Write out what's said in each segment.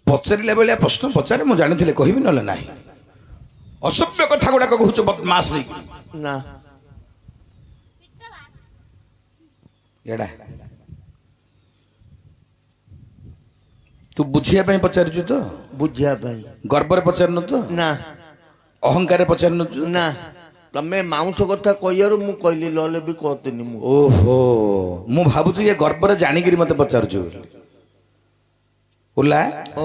पचारे भाया प्रश्न पचारे मुझे जानी कहबी ना ना असभ्य कथा गुड़ाक कहूँ बदमाश नहीं ना एड़ा तू बुझिया पचार तो बुझिया गर्व पचार तो ना अहंकार पचार ना तमे माउंस कथा कहर मु कहली लले भी कहतनी मु ओहो मु भावुची ये गर्व जानिक मत पचार ओला ओ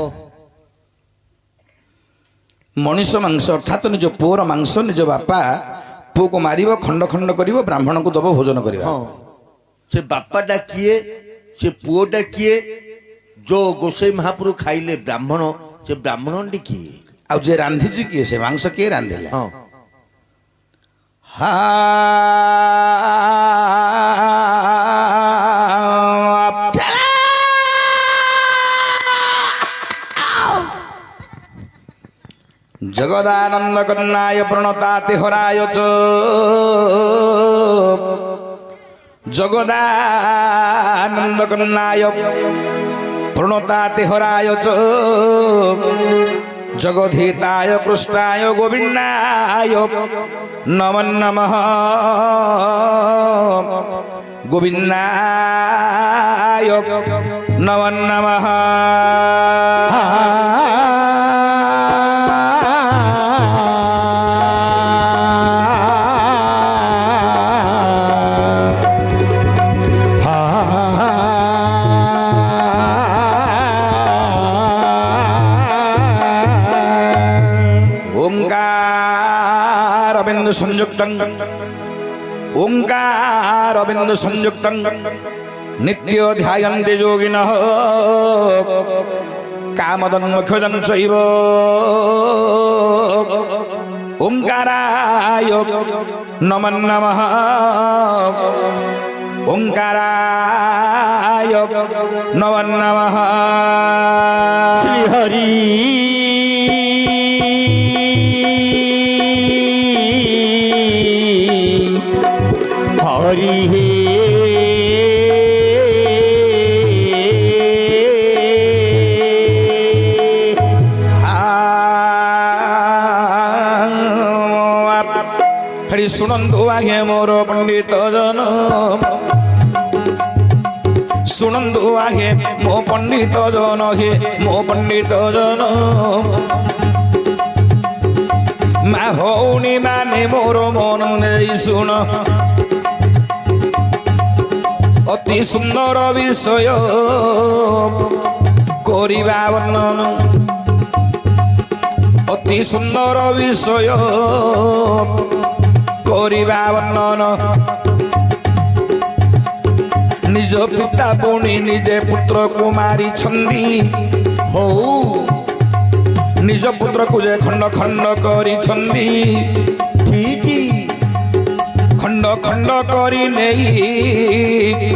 मनीष मांस अर्थात निज पुओर मांस निज बापा पुओ को मार खंड खंड कर ब्राह्मण को दब भोजन कर हाँ से बापाटा किए से पुओटा किए जो गोसाई महाप्रभु खाइले ब्राह्मण से ब्राह्मण किए आ जे रांधीची किए से मांस किए रांधिले हाँ जगदानंद कन्नाय प्रणताति हराय च जगदानंद कन्नाय प्रणताति हराय च जगधीताय कृष्णाय गोविंदाय नमो नमः गोविंदाय नमो नमः संयुक्तं ओंकार बिंदु संयुक्तं नित्य ध्यायन्ते योगिनः कामदन्मुखदं चैव ओंकाराय नमो नमः ओंकाराय नमो नमः श्री हरि हरि हे हरि सुनंदु आगे मोर पंडित जन सुनंदु आगे मो पंडित जन हे मो पंडित जन मा भौणी माने मोर मन नहीं सुन अति सुंदर विषय करिबा वर्णन अति सुंदर विषय करिबा वर्णन निज पिता पुणी निजे पुत्र को मारी छंदी हो निज पुत्र को जे खंड खंड करी छंदी ठीक खंड खंड करी नहीं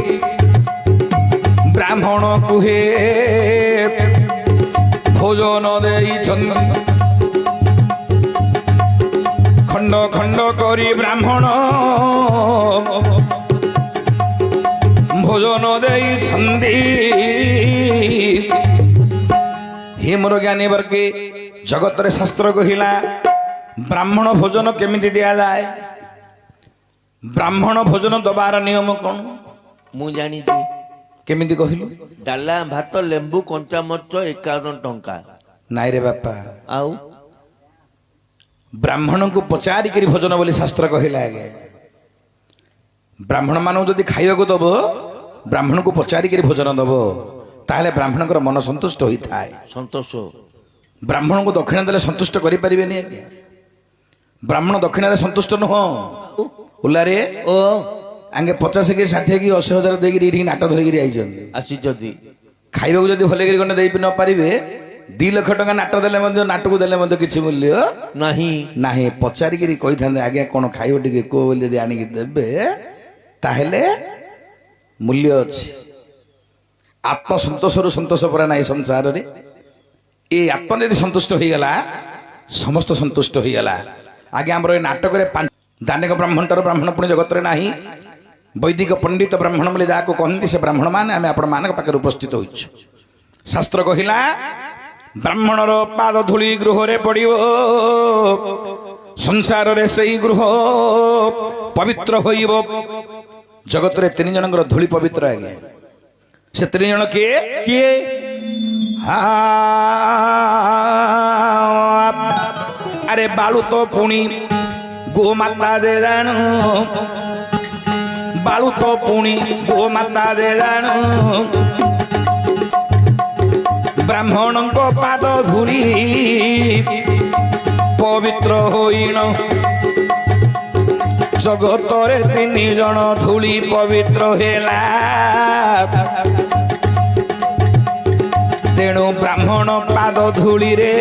ब्राह्मण कुहे भोजन देई छंदी खंड खंड करी ब्राह्मण भोजन देई छंदी हे मोर ज्ञानी वर्गे जगत रे शास्त्र कहिला ब्राह्मण भोजन केमिति दिया जाए ब्राह्मण भोजन दबार नियम कौन मु जानी केमिति कहिलु डाला भात लेंबू कंचा मरच 51 टंका नाई रे बापा आउ ब्राह्मण को पचारि करी भोजन बोली शास्त्र कहिला आगे ब्राह्मण मानव जदि खाइबा को दब ब्राह्मण को पचारि करी भोजन दब ताहले ब्राह्मण को मन संतुष्ट होई थाए संतोष ब्राह्मण को दक्षिणा देले संतुष्ट करि परिबेनी आगे ब्राह्मण दक्षिणा रे संतुष्ट न हो उल्लारे ओ आगे 50 कि 60 कि 80 हजार देगी नाट धरिकी आई आसी जदि खाइबा को जदि भले गंडे दे न पारिबे 2 लाख टका नाट देले मध्य नाट को देले मध्य किछि मूल्य नहीं नाही पचारि करी कहि थांदे आगे कोन खाइबो टिके को बोल दे आनी देबे ताहेले मूल्य अछि आत्म संतोष रु संतोष पर नाही संसार रे ए आत्मा यदि संतुष्ट हो गला समस्त संतुष्ट हो गला आगे हमर ए नाटक रे दानेक ब्राह्मणटर ब्राह्मण पुण्य जगत रे नाही वैदिक पंडित ब्राह्मण बोली जाको कहती से ब्राह्मण मान आम आपण मान पाखे उपस्थित होइछु शास्त्र कहिला ବ୍ରାହ୍ମଣର ପାଦ ଧୂଳି ଗୃହରେ ପଡ଼ିବ, ସଂସାରରେ ସେଇ ଗୃହ ପବିତ୍ର ହୋଇବ। ଜଗତରେ 3 ଜଣଙ୍କର ଧୂଳି ପବିତ୍ର ଆଜ୍ଞା। ସେ 3 ଜଣ କିଏ କିଏ? ଆରେ ବାଳୁ ତ ପୁଣି ଗୋମାତା ଦେ ଜାଣୁ, ବାଳୁ ତ ପୁଣି ଗୋମାତା ଦେ ଜାଣୁ, ବ୍ରାହ୍ମଣଙ୍କ ପାଦ ଧୂଳି ପବିତ୍ର ହୋଇଣ। ଜଗତରେ 3 ଜଣ ଧୂଳି ପବିତ୍ର ହେଲା, ତେଣୁ ବ୍ରାହ୍ମଣ ପାଦ ଧୂଳିରେ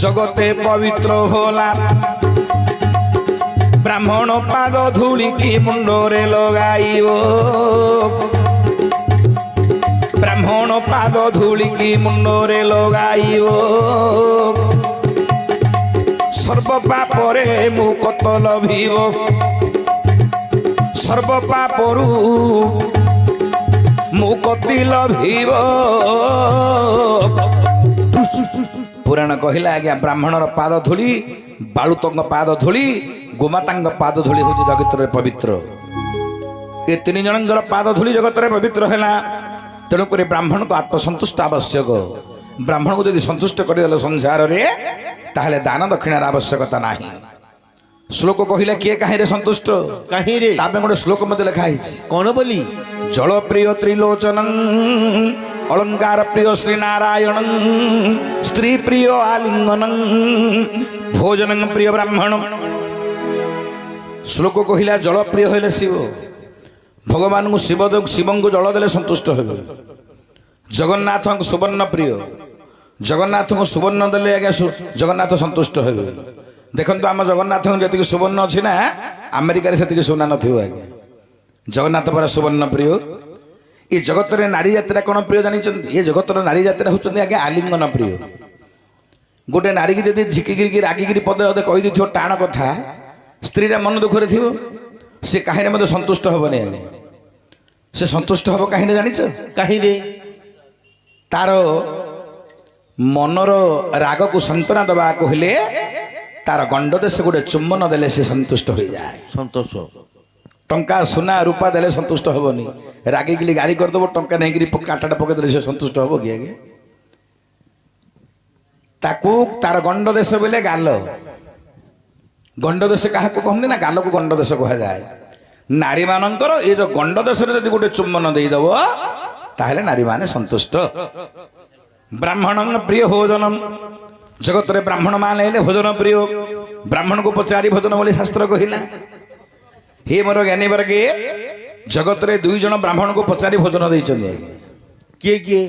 ଜଗତେ ପବିତ୍ର ହେଲା। ବ୍ରାହ୍ମଣ ପାଦ ଧୂଳିକି ମୁଣ୍ଡରେ ଲଗାଇବ, ବ୍ରାହ୍ମଣ ପାଦ ଧୂଳିକି ମୁଣ୍ଡରେ ଲଗାଇବ। ସର୍ବ ପାପରେ ମୁକ୍ତ ଲଭିବ, ସର୍ବ ପାପରୁ ମୁକ୍ତି ଲଭିବ। ପୁରାଣ କହିଲା ଆଜ୍ଞା, ବ୍ରାହ୍ମଣର ପାଦ ଧୂଳି, ବାଳୁତଙ୍କ ପାଦ ଧୂଳି, ଗୋମାତାଙ୍କ ପାଦ ଧୂଳି ହଉଛି ଜଗତରେ ପବିତ୍ର। ଏ 3 ଜଣଙ୍କର ପାଦ ଧୂଳି ଜଗତରେ ପବିତ୍ର ହେଲା। ତେଣୁକରି ବ୍ରାହ୍ମଣକୁ ଆତ୍ମସନ୍ତୁଷ୍ଟ ଆବଶ୍ୟକ। ବ୍ରାହ୍ମଣକୁ ଯଦି ସନ୍ତୁଷ୍ଟ କରିଦେଲେ ସଂସାରରେ, ତାହେଲେ ଦାନ ଦକ୍ଷିଣାର ଆବଶ୍ୟକତା ନାହିଁ। ଶ୍ଲୋକ କହିଲା କିଏ କାହିଁରେ ସନ୍ତୁଷ୍ଟ? କାହିଁରେ? ତା ପାଇଁ ଗୋଟେ ଶ୍ଲୋକ ମଧ୍ୟ ଲେଖା ହେଇଛି। କଣ ବୋଲି? ଜଳ ପ୍ରିୟ ତ୍ରିଲୋଚନ, ଅଳଙ୍କାର ପ୍ରିୟ ଶ୍ରୀ ନାରାୟଣ, ସ୍ତ୍ରୀ ପ୍ରିୟ ଆଲିଙ୍ଗନ, ଭୋଜନ ପ୍ରିୟ ବ୍ରାହ୍ମଣ। ଶ୍ଲୋକ କହିଲା ଜଳ ପ୍ରିୟ ହେଲେ ଶିବ, ଭଗବାନଙ୍କୁ ଶିବଙ୍କୁ ଜଳ ଦେଲେ ସନ୍ତୁଷ୍ଟ ହେବେ। ଜଗନ୍ନାଥଙ୍କୁ ସୁବର୍ଣ୍ଣ ପ୍ରିୟ, ଜଗନ୍ନାଥଙ୍କୁ ସୁବର୍ଣ୍ଣ ଦେଲେ ଆଜ୍ଞା ଜଗନ୍ନାଥ ସନ୍ତୁଷ୍ଟ ହେବେ। ଦେଖନ୍ତୁ ଆମ ଜଗନ୍ନାଥଙ୍କୁ ଯେତିକି ସୁବର୍ଣ୍ଣ ଅଛି ନା, ଆମେରିକାରେ ସେତିକି ସୁନା ନଥିବ ଆଜ୍ଞା। ଜଗନ୍ନାଥ ପରା ସୁବର୍ଣ୍ଣ ପ୍ରିୟ। ଏ ଜଗତରେ ନାରୀ ଯାତ୍ରା କଣ ପ୍ରିୟ ଜାଣିଛନ୍ତି? ଏ ଜଗତର ନାରୀ ଯାତ୍ରା ହଉଛନ୍ତି ଆଜ୍ଞା ଆଲିଙ୍ଗନ ପ୍ରିୟ। ଗୋଟେ ନାରୀକି ଯଦି ଝିକିକିରି ରାଗିକିରି ପଦେ ଅଧେ କହିଦେଇଥିବ ଟାଣ କଥା, ସ୍ତ୍ରୀଟା ମନ ଦୁଃଖରେ ଥିବ, ସେ କାହିଁରେ ମଧ୍ୟ ସନ୍ତୁଷ୍ଟ ହବନି ଆଜ୍ଞା। ସେ ସନ୍ତୁଷ୍ଟ ହବ କାହିଁରେ ଜାଣିଛ? କାହିଁରେ? ତାର ମନର ରାଗକୁ ସାନ୍ତ୍ୱନା ଦେବାକୁ ହେଲେ ତାର ଗଣ୍ଡ ଦେଶ ଗୋଟେ ଚୁମ୍ବନ ଦେଲେ ସେ ସନ୍ତୁଷ୍ଟ ହୋଇଯାଏ। ସନ୍ତୋଷ। ଟଙ୍କା ସୁନା ରୂପା ଦେଲେ ସନ୍ତୁଷ୍ଟ ହବନି। ରାଗିକିଲି ଗାଳି କରିଦେବ, ଟଙ୍କା ନେଇକିରି କାଟାଟା ପକେଇଦେଲେ ସେ ସନ୍ତୁଷ୍ଟ ହବ କି ଆଜ୍ଞା? ତାକୁ ତାର ଗଣ୍ଡ ଦେଶ ବୋଲେ ଗାଲ। ଗଣ୍ଡ ଦେଶ କାହାକୁ କହନ୍ତି ନା, ଗାଲକୁ ଗଣ୍ଡ ଦେଶ କୁହାଯାଏ। ନାରୀ ମାନଙ୍କର ଏ ଯୋଉ ଗଣ୍ଡ ଦେଶରେ ଯଦି ଗୋଟେ ଚୁମ୍ବନ ଦେଇଦବ, ତାହେଲେ ନାରୀ ମାନେ ସନ୍ତୁଷ୍ଟ। ବ୍ରାହ୍ମଣ ପ୍ରିୟ ଭୋଜନ, ଜଗତରେ ବ୍ରାହ୍ମଣ ମାନେ ହେଲେ ଭୋଜନ ପ୍ରିୟ। ବ୍ରାହ୍ମଣକୁ ପଚାରି ଭୋଜନ ବୋଲି ଶାସ୍ତ୍ର କହିଲା। ହେ ମୋର ଜ୍ଞାନୀ ବର୍ଗେ, ଜଗତରେ 2 ଜଣ ବ୍ରାହ୍ମଣକୁ ପଚାରି ଭୋଜନ ଦେଇଛନ୍ତି ଆଜ୍ଞା। କିଏ କିଏ?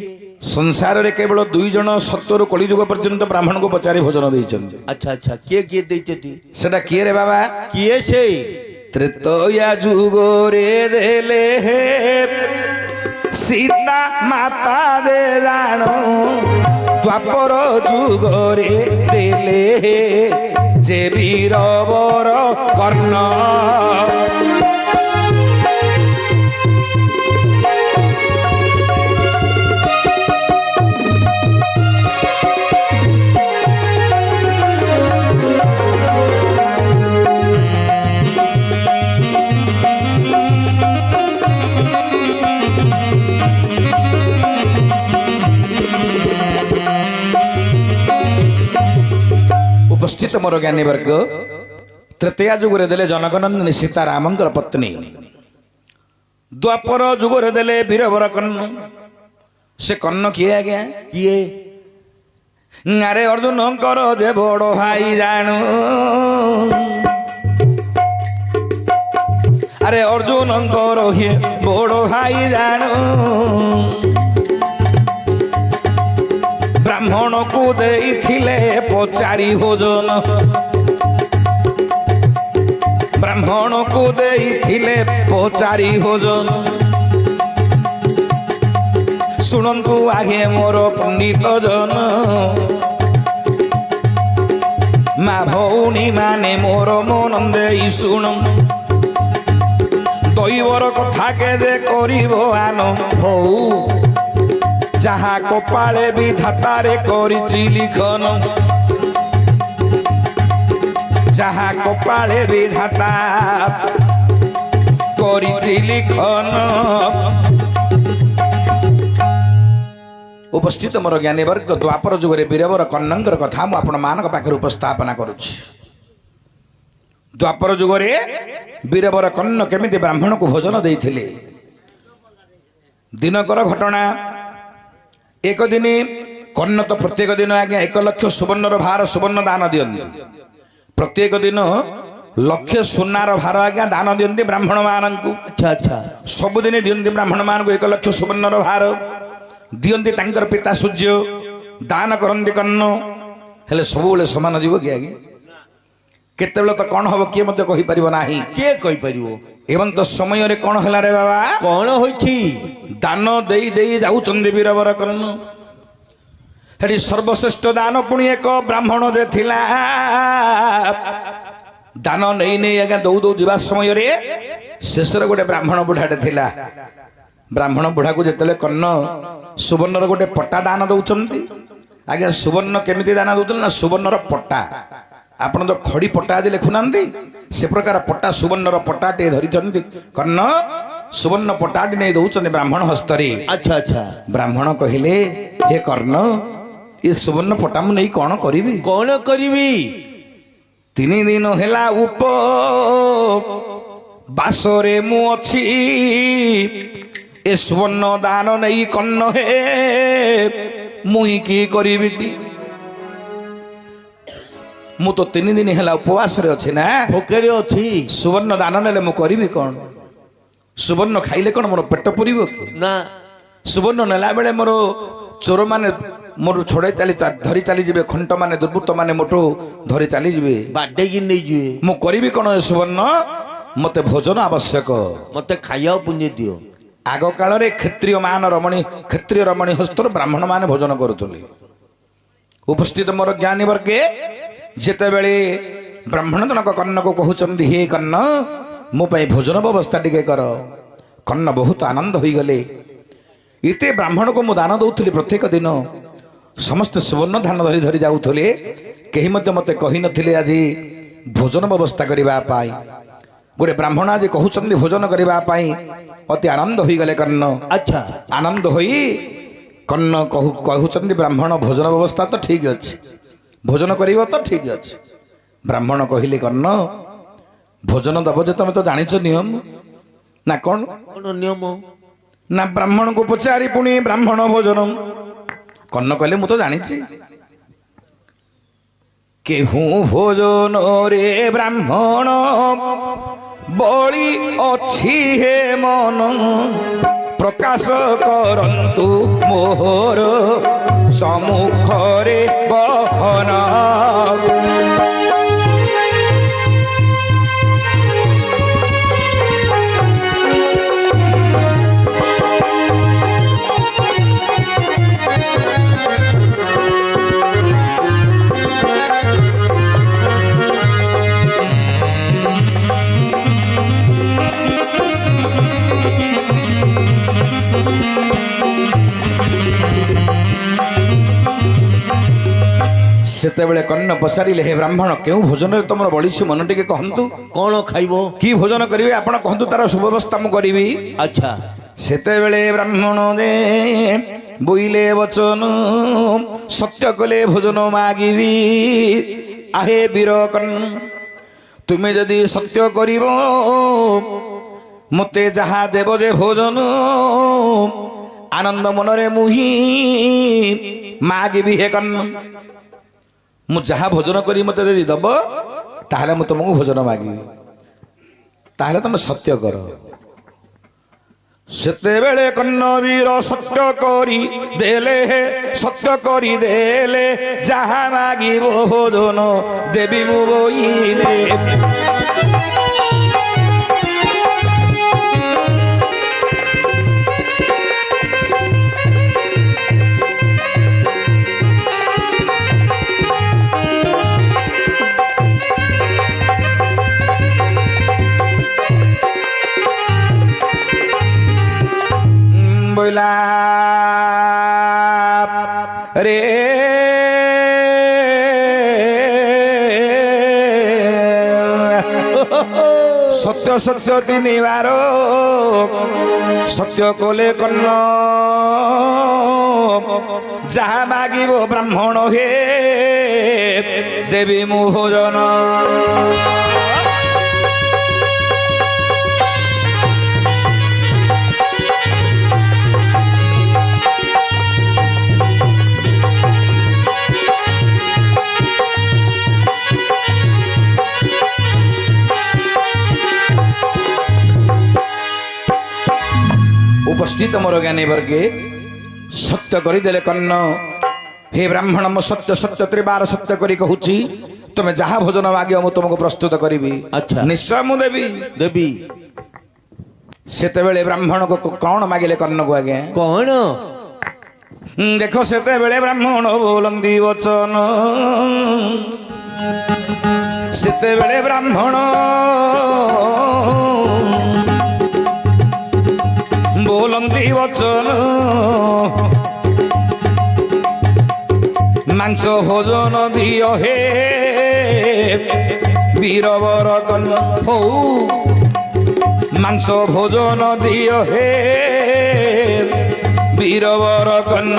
ସଂସାରରେ କେବଳ 2 ଜଣ ସତ୍ୟରୁ କଳିଯୁଗ ପର୍ଯ୍ୟନ୍ତ ବ୍ରାହ୍ମଣକୁ ପଚାରି ଭୋଜନ ଦେଇଛନ୍ତି। ଆଚ୍ଛା ଆଚ୍ଛା, କିଏ କିଏ ଦେଇଛନ୍ତି? ସେଟା କିଏ ରେ ବାବା? କିଏ ସେ? ତ୍ରେତୟା ଯୁଗରେ ଦେଲେ ସୀତା ମାତା ଦେ ଜାଣୁ, ଦ୍ୱାପର ଯୁଗରେ ଦେଲେ ଯେ ବୀରବର କର୍ଣ୍ଣ। ଉପସ୍ଥିତ ମୋର ଜ୍ଞାନୀ ବର୍ଗ, ତୃତୀୟା ଯୁଗରେ ଦେଲେ ଜନକନନ୍ଦିନୀ ସୀତା ରାମଙ୍କର ପତ୍ନୀ, ଦ୍ୱାପର ଯୁଗରେ ଦେଲେ ବୀରବର କର୍ଣ୍ଣ। ସେ କର୍ଣ୍ଣ କିଏ ଆଜ୍ଞା? କିଏ? ଆରେ ଅର୍ଜୁନଙ୍କର ଯେ ବଡ ଭାଇ ଜାଣୁ, ଆରେ ଅର୍ଜୁନଙ୍କର ବଡ ଭାଇ ଜାଣୁ, ବ୍ରାହ୍ମଣକୁ ଦେଇଥିଲେ ପଚାରି ଭୋଜନ, ବ୍ରାହ୍ମଣକୁ ଦେଇଥିଲେ ପଚାରି ଭୋଜନ। ଶୁଣନ୍ତୁ ଆଗେ ମୋର ପଣ୍ଡିତ ଜନ, ମା ଭଉଣୀ ମାନେ ମୋର ମନ ଦେଇ ଶୁଣ, ଦୈବର କଥା କେବେ କରିବ ଆନ ହଉ, যাহা কপালে বিধাতারে করিছি লিখন যাহা কপালে বিধাতা করিছি লিখন উপস্থিত মোর জ্ঞানী বর্গ দ্বাপর যুগরে বীরবর কর্ଣ୍ଣଙ୍କର କଥା ମୁଁ ଆପଣମାନଙ୍କ ପାଖରେ ଉପସ୍ଥାପନା କରୁଛି ଦ୍ୱାପର ଯୁଗରେ ବୀରବର କର୍ଣ୍ଣ କେମିତି ବ୍ରାହ୍ମଣକୁ ଭୋଜନ ଦେଇଥିଲେ ଦିନକର ଘଟଣା ଏକ ଦିନ କର୍ଣ୍ଣ ତ ପ୍ରତ୍ୟେକ ଦିନ ଆଜ୍ଞା 1 ଲକ୍ଷ ସୁବର୍ଣ୍ଣର ଭାର ସୁବର୍ଣ୍ଣ ଦାନ ଦିଅନ୍ତି ପ୍ରତ୍ୟେକ ଦିନ ଲକ୍ଷ ସୁନାର ଭାର ଆଜ୍ଞା ଦାନ ଦିଅନ୍ତି ବ୍ରାହ୍ମଣ ମାନଙ୍କୁ ଆଚ୍ଛା ଆଚ୍ଛା ସବୁଦିନ ଦିଅନ୍ତି ବ୍ରାହ୍ମଣ ମାନଙ୍କୁ 1 ଲକ୍ଷ ସୁବର୍ଣ୍ଣର ଭାର ଦିଅନ୍ତି ତାଙ୍କର ପିତା ସୂର୍ଯ୍ୟ ଦାନ କରନ୍ତି କର୍ଣ୍ଣ ହେଲେ ସବୁବେଳେ ସମାନ ଯିବ କି ଆଜ୍ଞା କେତେବେଳେ ତ କଣ ହବ କିଏ ମଧ୍ୟ କହିପାରିବ ନାହିଁ କିଏ କହିପାରିବ ଏବଂ ତ ସମୟରେ କଣ ହେଲା ରେ ବାବା କଣ ହୋଇଛି ଦାନ ଦେଇ ଦେଇ ଯାଉଛନ୍ତି ବୀରବର କର୍ଣ୍ଣ ସେଠି ସର୍ବଶ୍ରେଷ୍ଠ ଦାନ ପୁଣି ଏକ ବ୍ରାହ୍ମଣ ଯେ ଥିଲା ଦାନ ନେଇ ନେଇ ଆଜ୍ଞା ଦଉ ଦଉ ଯିବା ସମୟରେ ଶେଷରେ ଗୋଟେ ବ୍ରାହ୍ମଣ ବୁଢାଟେ ଥିଲା ବ୍ରାହ୍ମଣ ବୁଢାକୁ ଯେତେବେଳେ କର୍ଣ୍ଣ ସୁବର୍ଣ୍ଣର ଗୋଟେ ପଟା ଦାନ ଦଉଛନ୍ତି ଆଜ୍ଞା ସୁବର୍ଣ୍ଣ କେମିତି ଦାନ ଦଉଥିଲେ ନା ସୁବର୍ଣ୍ଣର ପଟା ଆପଣ ତ ଖଡି ପଟା ଆଦି ଲେଖୁନାହାନ୍ତି ସେ ପ୍ରକାର ପଟା ସୁବର୍ଣ୍ଣର ପଟାଟିଏ ଧରିଛନ୍ତି କର୍ଣ୍ଣ ସୁବର୍ଣ୍ଣ ପଟାଟି ନେଇ ଦଉଛନ୍ତି ବ୍ରାହ୍ମଣ ହସ୍ତରେ ଆଚ୍ଛା ଆଚ୍ଛା ବ୍ରାହ୍ମଣ କହିଲେ ହେ କର୍ଣ୍ଣ ଏ ସୁବର୍ଣ୍ଣ ପଟା ମୁଁ ନେଇ କଣ କରିବି କଣ କରିବି 3 ଦିନ ହେଲା ବାସରେ ମୁଁ ଅଛି ଏ ସୁବର୍ଣ୍ଣ ଦାନ ନେଇ କର୍ଣ୍ଣ ହେ ମୁଇଁ କି କରିବି ମୁଁ ତ 3 ଦିନ ହେଲା ଉପବାସରେ ଅଛି ନା ଭୋକରେ ଅଛି ସୁବର୍ଣ୍ଣ ଦାନ ନେଲେ ମୁଁ କରିବି କଣ ସୁବର୍ଣ୍ଣ ଖାଇଲେ କଣ ମୋର ପେଟ ପୁରିବ କି ନା ସୁବର୍ଣ୍ଣ ନେଲା ବେଳେ ମୋର ଚୋର ମାନେ ମୋର ଛଡେଇ ଧରି ଚାଲିଯିବେ ଖଣ୍ଟ ମାନେ ଦୁର୍ବୃତ୍ତ ମାନେ ମୋଠୁ ଧରି ଚାଲିଯିବେ ବାଡେଇକି ନେଇଯିବେ ମୁଁ କରିବି କଣ ଏ ସୁବର୍ଣ୍ଣ ମତେ ଭୋଜନ ଆବଶ୍ୟକ ମତେ ଖାଇବାକୁ ପୁଣ୍ୟ ଦିଅ ଆଗ କାଳରେ କ୍ଷତ୍ରିୟ ରମଣୀ ହସ୍ତର ବ୍ରାହ୍ମଣ ମାନେ ଭୋଜନ କରୁଥିଲେ ଉପସ୍ଥିତ ମୋର ଜ୍ଞାନୀ ବର୍ଗେ ଯେତେବେଳେ ବ୍ରାହ୍ମଣ ଜଣକ କର୍ଣ୍ଣକୁ କହୁଛନ୍ତି ହେ କର୍ଣ୍ଣ ମୋ ପାଇଁ ଭୋଜନ ବ୍ୟବସ୍ଥା ଟିକେ କର କର୍ଣ୍ଣ ବହୁତ ଆନନ୍ଦ ହୋଇଗଲେ ଏତେ ବ୍ରାହ୍ମଣକୁ ମୁଁ ଦାନ ଦଉଥିଲି ପ୍ରତ୍ୟେକ ଦିନ ସମସ୍ତେ ସୁବର୍ଣ୍ଣ ଧାନ ଧରି ଧରି ଯାଉଥିଲେ କେହି ମଧ୍ୟ ମୋତେ କହିନଥିଲେ ଆଜି ଭୋଜନ ବ୍ୟବସ୍ଥା କରିବା ପାଇଁ ଗୋଟେ ବ୍ରାହ୍ମଣ ଆଜି କହୁଛନ୍ତି ଭୋଜନ କରିବା ପାଇଁ ଅତି ଆନନ୍ଦ ହୋଇଗଲେ କର୍ଣ୍ଣ ଆଚ୍ଛା ଆନନ୍ଦ ହୋଇ କର୍ଣ୍ଣ କହୁଛନ୍ତି ବ୍ରାହ୍ମଣ ଭୋଜନ ବ୍ୟବସ୍ଥା ତ ଠିକ ଅଛି ଭୋଜନ କରିବ ତ ଠିକ ଅଛି ବ୍ରାହ୍ମଣ କହିଲେ କର୍ଣ୍ଣ ଭୋଜନ ଦବ ଯେ ତମେ ତ ଜାଣିଛ ନିୟମ ନା କଣ କଣ ନିୟମ ନା ବ୍ରାହ୍ମଣଙ୍କୁ ପଚାରି ପୁଣି ବ୍ରାହ୍ମଣ ଭୋଜନ କର୍ଣ୍ଣ କହିଲେ ମୁଁ ତ ଜାଣିଛି କେହୁଁ ଭୋଜନ ରେ ବ୍ରାହ୍ମଣ ବଳି ଅଛି ହେ ମନ ପ୍ରକାଶ କରନ୍ତୁ ମୋହର ସମ୍ମୁଖରେ ବହନ ସେତେବେଳେ କର୍ଣ୍ଣ ପଚାରିଲେ ହେ ବ୍ରାହ୍ମଣ କେଉଁ ଭୋଜନରେ ତମର ବଳିଛି ମନ ଟିକେ କହନ୍ତୁ କଣ ଖାଇବ କି ଭୋଜନ କରିବେ ଆପଣ କହନ୍ତୁ ତାର ସୁବ୍ୟବସ୍ଥା ମୁଁ କରିବି ଆଚ୍ଛା ସେତେବେଳେ ବ୍ରାହ୍ମଣ ଦେ ବୋଇଲେ ବଚନ ସତ୍ୟ କଲେ ଭୋଜନ ମାଗିବି ଆହେ ବୀର କର୍ଣ୍ଣ ତୁମେ ଯଦି ସତ୍ୟ କରିବ ମତେ ଯାହା ଦେବ ଯେ ଭୋଜନ ଆନନ୍ଦ ମନରେ ମୁହିଁ ମାଗିବି ହେ କର୍ଣ୍ଣ ମୁଁ ଯାହା ଭୋଜନ କରି ମତେ ଯଦି ଦବ ତାହେଲେ ମୁଁ ତମକୁ ଭୋଜନ ମାଗିବି ତାହେଲେ ତମେ ସତ୍ୟ କର ସେତେବେଳେ କର୍ଣ୍ଣ ବୀର ସତ୍ୟ କରି ଦେଲେ ଯାହା ମାଗିବ ଭୋଜନ ଦେବି ମୁଁ ବୋଇଲେ ବୋଇଲା রে সত্য সত্য তিনিবার সত্য কলে কর্ণ যাহা মাগিব ব্রাহ্মণ হে দেবী মু ভোজন उपस्थित मोर ज्ञानी वर्गे सत्य करदेले कर्ण हे ब्राह्मण मु सत्य सत्य त्रिबार सत्य करी कहूची तुम जहा भोजन मागे मु तुमको प्रस्तुत करी अच्छा निश्चय मु देवी देवी सेते बेले ब्राह्मण को कौन मागिले कर्ण को आगे कौन देखो सेते बेले ब्राह्मण बोलंदी वचन सेते बेले ब्राह्मण बोलंदी वचन मांस भोजन दियो हे वीरवर कर्ण हो मांस भोजन दियो हे वीरवर कर्ण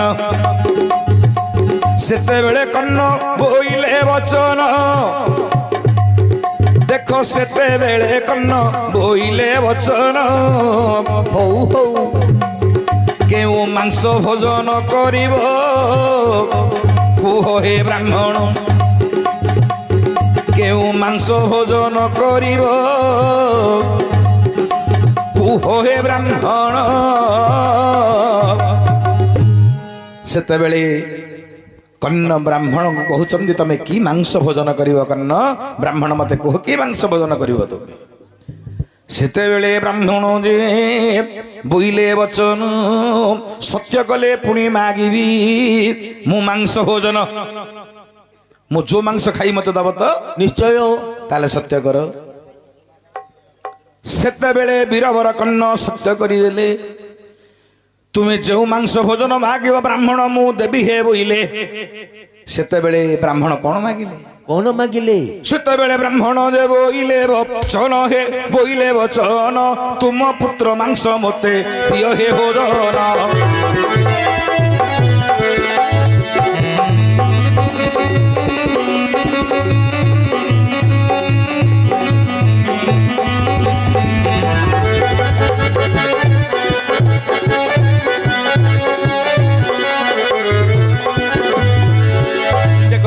सेते बेले कर्ण बोइले वचन देखो सेते बेले कर्ण बोइले वचन हौ हौ केउ मांस भोजन करिब कुह हे ब्राह्मण केउ मांस भोजन करिब कुह हे ब्राह्मण सेते बेले कर्ण ब्राह्मण को कहउचंदी तमे की मांस भोजन करिवो कर्ण ब्राह्मण मते कह की मांस भोजन करिवो तुमे सेते बेले ब्राह्मण जे बोइले वचन सत्य कले पुणी मागिबी मु मांस भोजन मु जो मांस खाई मते दब तो निश्चय ताले सत्य कर सेते बेले वीरवर कर्ण सत्य करी देले तुम्हें जो मांस भोजन मागिब ब्राह्मण मु देवी हे बोइले सेते बेले ब्राह्मण कौन मागिले कौन मागिले सेते बेले ब्राह्मण जे बोइले वचन हे बोइले वचन तुम पुत्र मांस मते प्रिय हे भोजन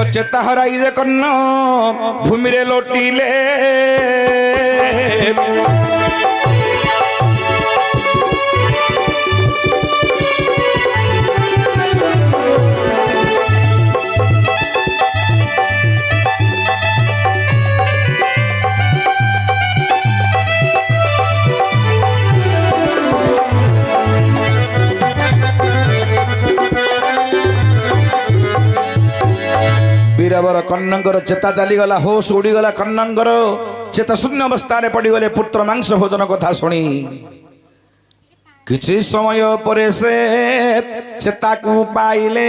चेता हराई दे कर्ण भूमि रे लोटिले वीरवर कन्नंगर चेता चलीगला होश उड़ीगला कन्नंगर चेता शून्य अवस्था पड़गले पुत्र मांस भोजन कथा शुणी किछि समय पर से चेता को पाइले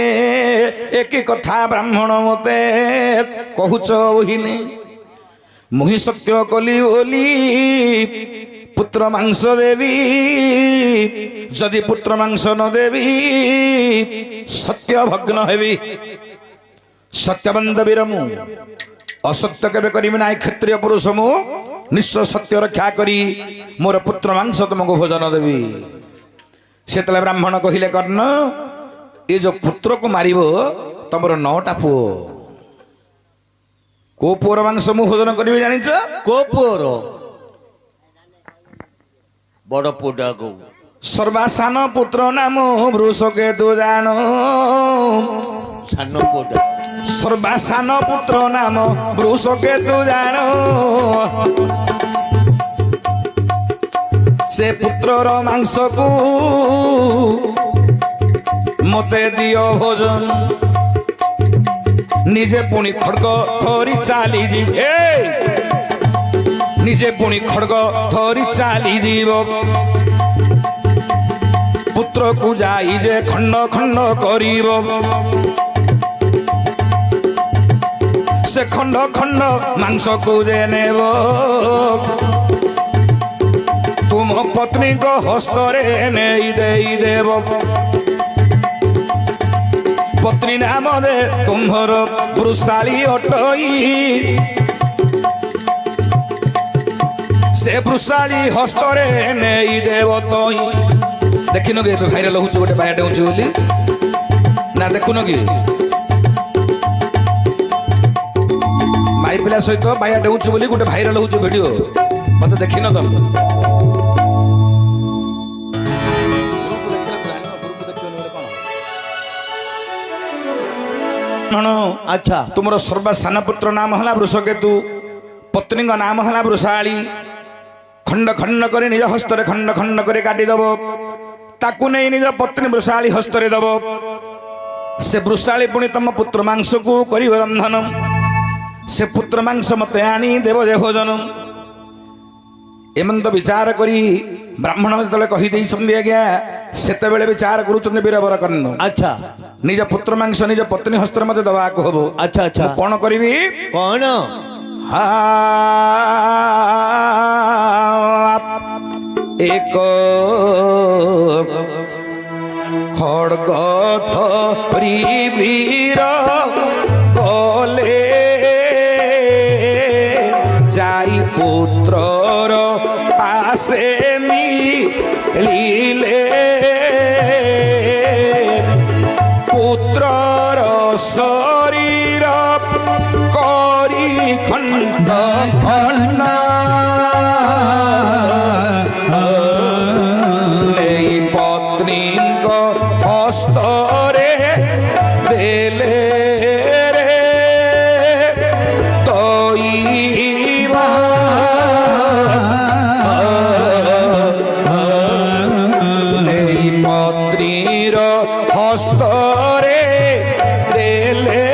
एक कथा ब्राह्मण मते कहूच ओहिले मुहि सत्य कली ओली पुत्र मांस देवी जदि पुत्र मांस न देवी सत्य भग्न हेबी सत्यबंध वीर मु असत्य केबे करिमि नाई क्षत्रिय पुरुष मु निश्चय सत्य रक्षा करी मोर पुत्र मांस तुमको भोजन देवी सेतले ब्राह्मण कहिले कर्ण ए जो पुत्र को मारिबो तमरो 9टा पुओ को पुओर मांस मु भोजन करिबि जानिछ को पुओर बड़ पुडा को सर्वासान पुत्र नाम वृषके तू जानो सान पुडा सर्वासान पुत्र नाम वृषके तू जानो से पुत्रर मांस को मते दियो भोजन निजे पुणी खड़ग धरी चाली जीवे निजे पुणी खड़ग धरी चाली जीव पुत्र को जाई जे खंड खंड करिब ସେ ଖଣ୍ଡ ଖଣ୍ଡ ମାଂସକୁ ଯେ ନେବ ତୁମ ପତ୍ନୀଙ୍କ ହସ୍ତରେ ନେଇ ଦେଇଦେବ ପତ୍ନୀ ନାମରେ ତୁମ୍ଭର ବୃଷାଳି ଅଟଇ ସେ ବୃଷାଳି ହସ୍ତରେ ନେଇ ଦେବ ତଇ ଦେଖିନ କି ଏବେ ଭାଇରାଲ ହଉଛି ଗୋଟେ ବାୟା ଡେଉଁଛି ବୋଲି ନା ଦେଖୁନ କି ମାଇ ପିଲା ସହିତ ବାୟା ଡେଉଁଛି ବୋଲି ଗୋଟେ ଭାଇରାଲ ହଉଛି ଭିଡିଓ ମତେ ଦେଖିନ ତମେ ଆଚ୍ଛା ତୁମର ସର୍ବ ସାନ ପୁତ୍ର ନାମ ହେଲା ବୃଷକେତୁ ପତ୍ନୀଙ୍କ ନାମ ହେଲା ବୃଷାଳି ଖଣ୍ଡ ଖଣ୍ଡ କରି ନିଜ ହସ୍ତରେ ଖଣ୍ଡ ଖଣ୍ଡ କରି କାଟିଦବ ତାକୁ ନେଇ ନିଜ ପତ୍ନୀ ବୃଷାଳି ହସ୍ତରେ ଦବ ସେ ବୃଷାଳି ପୁଣି ତମ ପୁତ୍ର ମାଂସକୁ କରିବ ରନ୍ଧନ ସେ ପୁତ୍ର ମାଂସ ମତେ ଆଣି ଦେବ ଯେ ଭୋଜନ ଏମନ୍ତ ବିଚାର କରି ବ୍ରାହ୍ମଣ ଯେତେବେଳେ କହିଦେଇଛନ୍ତି ଆଜ୍ଞା ସେତେବେଳେ ବିଚାର କରୁଛନ୍ତି ବୀରବର କର୍ଣ୍ଣ ଆଚ୍ଛା ନିଜ ପୁତ୍ର ମାଂସ ନିଜ ପତ୍ନୀ ହସ୍ତରେ ମତେ ଦବାକୁ ହବ ଆଚ୍ଛା ଆଚ୍ଛା ମୁଁ କଣ କରିବି କଣ ଏକ ଖଡଗ ଧରି ବୀର ଗଲେ ଯାଇ ପୁତ୍ରର ପାଶେ ମିଳିଲେ ପୁତ୍ରର ଶରୀର କରି ଖଣ୍ଡ ଖଣ୍ଡ ନେଇ ପତ୍ନୀଙ୍କ ହସ୍ତରେ ଦେଲେ ରେ ତଇବା ନେଇ ପତ୍ନୀର ହସ୍ତରେ ଦେଲେ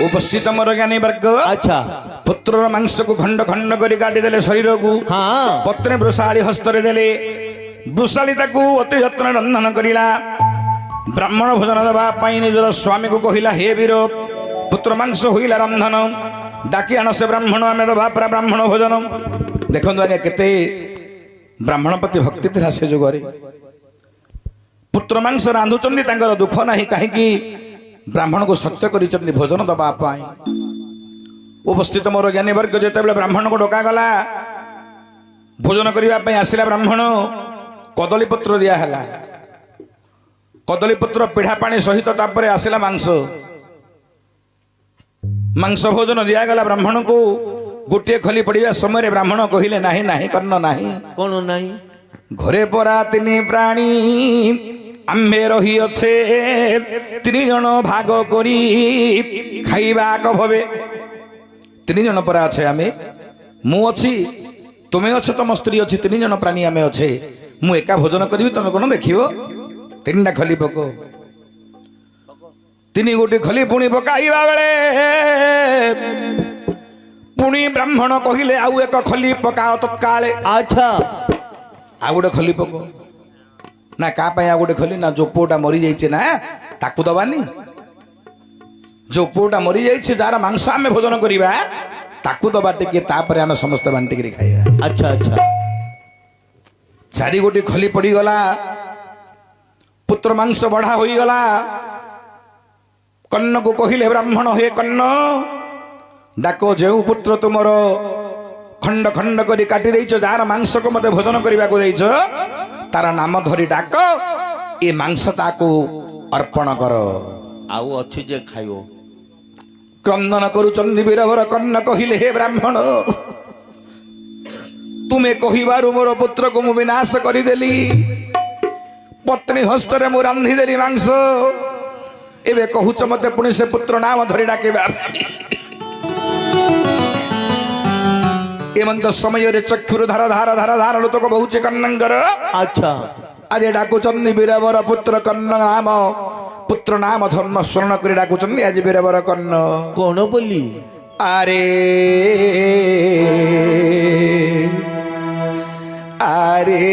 ଉପସ୍ଥିତ ମୋର ଜ୍ଞାନୀ ବର୍ଗ ଆଚ୍ଛା ପୁତ୍ରର ମାଂସକୁ ଖଣ୍ଡ ଖଣ୍ଡ କରି କାଟିଦେଲେ ଶରୀରକୁ ହଁ ପତ୍ନୀ ବୃଷାଳି ହସ୍ତରେ ଦେଲେ ବୃଷାଳି ତାକୁ ଅତି ଯତ୍ନ ରନ୍ଧନ କରିଲା ବ୍ରାହ୍ମଣ ଭୋଜନ ଦେବା ପାଇଁ ନିଜର ସ୍ୱାମୀକୁ କହିଲା ହେ ବୀର ପୁତ୍ର ମାଂସ ହୋଇଲା ରନ୍ଧନ ଡାକି ଆଣ ସେ ବ୍ରାହ୍ମଣ ଆମେ ଦେବା ପୁରା ବ୍ରାହ୍ମଣ ଭୋଜନ ଦେଖନ୍ତୁ ଆଜ୍ଞା କେତେ ବ୍ରାହ୍ମଣ ପ୍ରତି ଭକ୍ତି ଥିଲା ସେ ଯୁଗରେ ପୁତ୍ର ମାଂସ ରାନ୍ଧୁଛନ୍ତି ତାଙ୍କର ଦୁଃଖ ନାହିଁ କାହିଁକି ବ୍ରାହ୍ମଣକୁ ସତ୍ୟ କରିଛନ୍ତି ଭୋଜନ ଦେବା ପାଇଁ ଉପସ୍ଥିତ ମୋର ଜ୍ଞାନୀ ବର୍ଗ ଯେତେବେଳେ ବ୍ରାହ୍ମଣକୁ ଡକାଗଲା ଭୋଜନ କରିବା ପାଇଁ ଆସିଲା ବ୍ରାହ୍ମଣ କଦଳୀ ପତ୍ର ଦିଆହେଲା କଦଳୀ ପତ୍ର ପିଢା ପାଣି ସହିତ ତାପରେ ଆସିଲା ମାଂସ ମାଂସ ଭୋଜନ ଦିଆଗଲା ବ୍ରାହ୍ମଣକୁ ଗୋଟିଏ ଖଲି ପଡିବା ସମୟରେ ବ୍ରାହ୍ମଣ କହିଲେ ନାହିଁ ନାହିଁ କର୍ଣ୍ଣ ନାହିଁ କଣ ନାହିଁ ଘରେ ପରା ତିନି ପ୍ରାଣୀ ଆମ୍ଭେ ରହିଅଛେ ତିନି ଜଣ ଭାଗ କରି ଖାଇବା ଭବେ ତିନି ଜଣ ପରା ଅଛେ ଆମେ ମୁଁ ଅଛି ତୁମେ ଅଛ ତମ ସ୍ତ୍ରୀ ଅଛି ତିନି ଜଣ ପ୍ରାଣୀ ଆମେ ଅଛେ ମୁଁ ଏକା ଭୋଜନ କରିବି ତମେ କଣ ଦେଖିବ ତିନିଟା ଖଲି ପକ ତିନି ଗୋଟି ଖଲି ପୁଣି ପକାଇବା ବେଳେ ପୁଣି ବ୍ରାହ୍ମଣ କହିଲେ ଆଉ ଏକ ଖଲି ପକାଅ ତତ୍କାଳେ ଆଚ୍ଛା ଆଉ ଗୋଟେ ଖଲି ପକ ନା କା ପାଇଁ ଆଉ ଗୋଟେ ଖଲି ନା ଯୋଉ ପୁଅଟା ମରି ଯାଇଛି ନା ତାକୁ ଦବାନି ଯୋଉ ପୁଅଟା ମରି ଯାଇଛି ଯାହାର ମାଂସ ଆମେ ଭୋଜନ କରିବା ତାକୁ ଦବା ଟିକେ ତାପରେ ଆମେ ସମସ୍ତେ ବାଣ୍ଟିକିରି ଖାଇବା ଆଚ୍ଛା ଆଚ୍ଛା ଚାରି ଗୋଟି ଖଲି ପଡିଗଲା ପୁତ୍ର ମାଂସ ବଢା ହୋଇଗଲା କର୍ଣ୍ଣକୁ କହିଲେ ବ୍ରାହ୍ମଣ ହେ କର୍ଣ୍ଣ ଡାକ ଯେଉଁ ପୁତ୍ର ତୁମର ଖଣ୍ଡ ଖଣ୍ଡ କରି କାଟି ଦେଇଛ ଯାହାର ମାଂସକୁ ମତେ ଭୋଜନ କରିବାକୁ ଦେଇଛ ତାର ନାମ ଧରି ଡାକ ଏ ମାଂସ ତାକୁ ଅର୍ପଣ କର ଆଉ ଅଛି ଯେ ଖାଇବ କ୍ରନ୍ଦନ କରୁଛନ୍ତି ବୀରବର କର୍ଣ୍ଣ କହିଲେ ହେ ବ୍ରାହ୍ମଣ ତୁମେ କହିବାରୁ ମୋର ପୁତ୍ରକୁ ମୁଁ ବିନାଶ କରିଦେଲି ପତ୍ନୀ ହସ୍ତରେ ମୁଁ ରାନ୍ଧିଦେଲି ମାଂସ ଏବେ କହୁଛ ମତେ ପୁଣି ସେ ପୁତ୍ର ନାମ ଧରି ଡାକିବା ଏମନ୍ତ ସମୟରେ ଚକ୍ଷୁରୁ ଧାର ଧାର ଧାର ଧାର ଲୋତକ ବହୁଛି କର୍ଣ୍ଣଙ୍କର ଆଚ୍ଛା ଆଜି ଡାକୁଛନ୍ତି ବୀରବର ପୁତ୍ର କର୍ଣ୍ଣ ନାମ ପୁତ୍ର ନାମ ଧର୍ମ ସ୍ମରଣ କରି ଡାକୁଛନ୍ତି ଆଜି ବୀରବର କର୍ଣ୍ଣ କଣ ବୋଲି ଆରେ আরে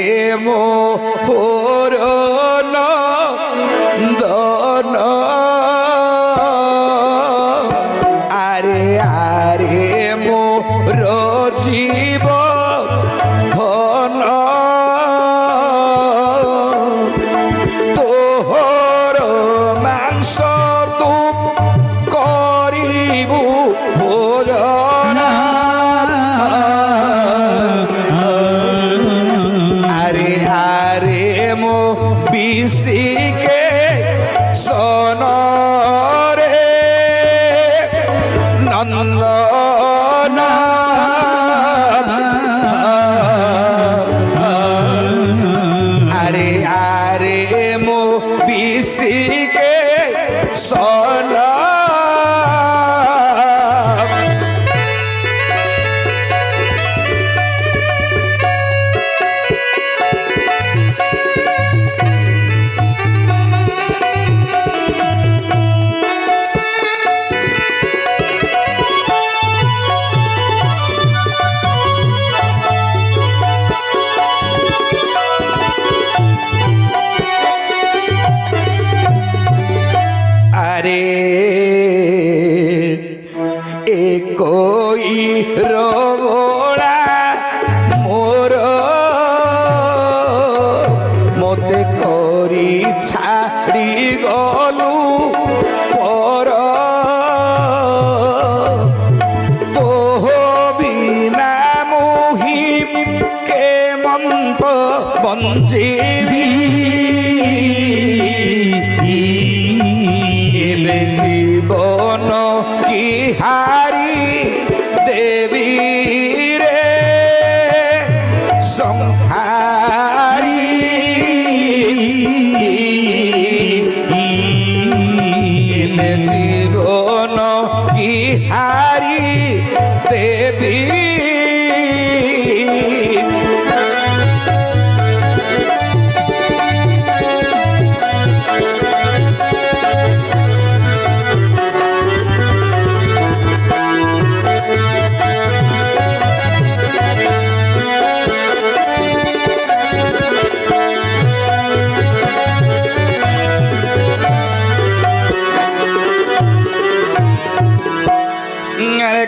মোর নন্দন আরে আরে মোর জীব ধন তোহর মাংস তু করিবু ভোজন বিশিকে সনরে নন্দন আরে আরে মো বিশিকে সন কই রোলা মোর মতে করি ছাড়ি গলু পর তোহ বিনা মুহি কেমন্ত বঞ্চিবি এবে জীবন কি হারি দেবী রে সংহারি এবে জীবন কি হারি দেবী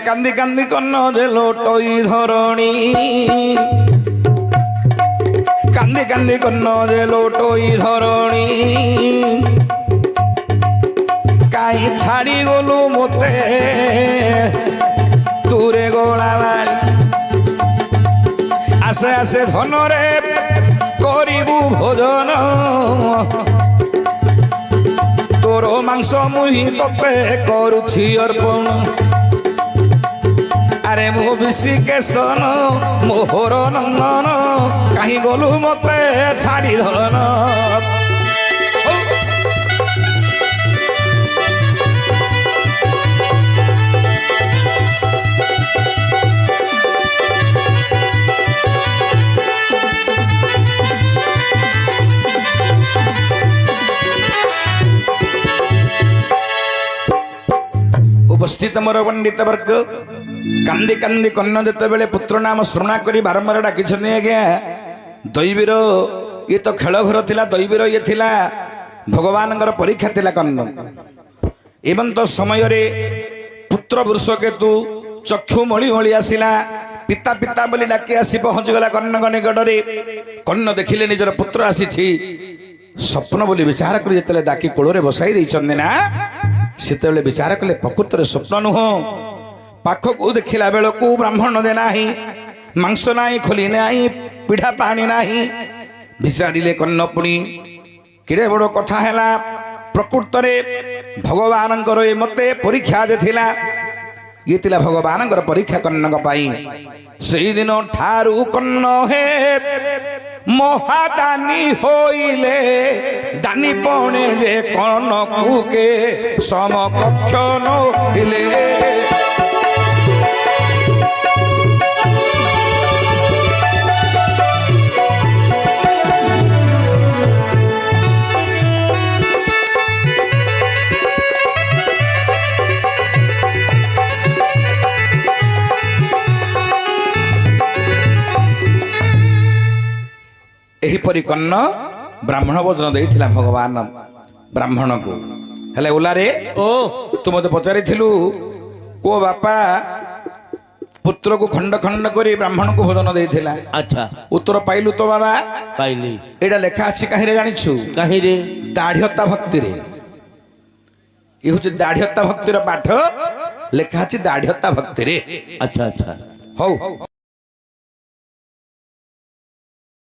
কান্দি কান্দি কন্ন যে লোটই ধরণী কান্দি কান্দি কন্ন যে লোটই ধরণী কাই ছাড়ি গলু মতে তুরে গোলা মারি আসে আসে ধনরে করিবু ভোজন তোর মাংস মুহি তোতে করুছি অর্পণ আরে মো বিশিকে সন মোহর নন্দন কাহি গলু মতে ছাড়ি ধন उपस्थित मोर पंडित वर्ग कांदी कांदी कन्न जेतेबेले पुत्र नाम स्मरण करी बारंबार डाकिछन्ती आज्ञा दैवीर ये तो खेल घर थिला दैवीर ये थिला भगवानंकर परीक्षा थिला कन्न एवं तो समय रे पुत्र वृषकेतु चक्षु मळी मळी आसिला पिता पिता बोली डाकी आसी पहुंच गला कन्नक निकट रे कन्न देखिले निजर पुत्र आसीछि स्वप्न बोली विचार करी जेतेले डाकी कोଳରେ बसाई दैछन्ती ना सेतेबेले विचार कले प्रकृत रे स्वप्न नुह पाखक देखिला बेलू ब्राह्मण दे नाही मांस नाही खोली नाही पिठा पानी नाही विचारिले कन्न पुणी किड़े बड़ कथा है प्रकृत भगवान मते परीक्षा देथिला ये तिला भगवान परीक्षा कन्न से दिन ठारू कन्न हे মহাদানী হইলে দানী পণে যে কর্ণকুকে সমকক্ষ নহিলে। ଏହିପରି କର୍ଣ୍ଣ ବ୍ରାହ୍ମଣ ଭୋଜନ ଦେଇଥିଲା ଭଗବାନ ବ୍ରାହ୍ମଣକୁ। ହେଲେ ଓଲାରେ ଓ ତୁ ମତେ ପଚାରିଥିଲୁ କୋ ବାପା ପୁତ୍ରକୁ ଖଣ୍ଡ ଖଣ୍ଡ କରି ବ୍ରାହ୍ମଣକୁ ଭୋଜନ ଦେଇଥିଲା। ଆଚ୍ଛା ଉତ୍ତର ପାଇଲୁ ତ ବାବା। ପାଇଲି। ଏଇଟା ଲେଖା ଅଛି କାହିଁରେ ଜାଣିଛୁ? କାହିଁରେ? ଦାଢ୍ୟତା ଭକ୍ତିରେ। ଇଏ ହଉଛି ଦାଢ୍ୟତା ଭକ୍ତିର ପାଠ, ଲେଖା ଅଛି ଦାଢ୍ୟତା ଭକ୍ତିରେ। ଆଚ୍ଛା ଆଚ୍ଛା ହଉ।